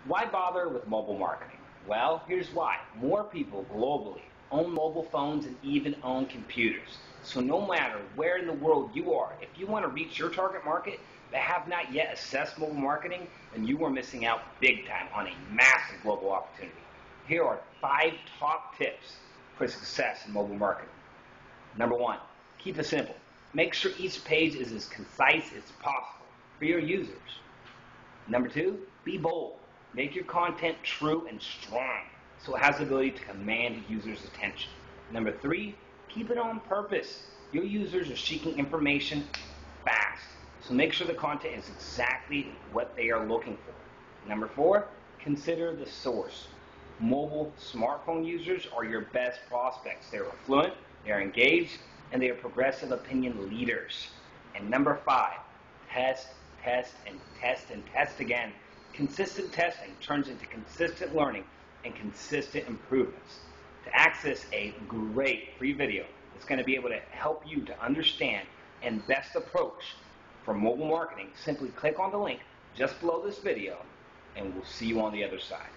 Why bother with mobile marketing? Well, here's why. More people globally own mobile phones and even own computers. So no matter where in the world you are, if you want to reach your target market but have not yet assessed mobile marketing, then you are missing out big time on a massive global opportunity. Here are 5 top tips for success in mobile marketing. Number 1, keep it simple. Make sure each page is as concise as possible for your users. Number 2, be bold. Make your content true and strong so it has the ability to command users' attention. Number 3, keep it on purpose. Your users are seeking information fast, so make sure the content is exactly what they are looking for. Number 4, consider the source. Mobile smartphone users are your best prospects. They're affluent, they're engaged, and they are progressive opinion leaders. And number 5, test, and test again. Consistent testing turns into consistent learning and consistent improvements. To access a great free video that's going to be able to help you to understand and best approach for mobile marketing, simply click on the link just below this video and we'll see you on the other side.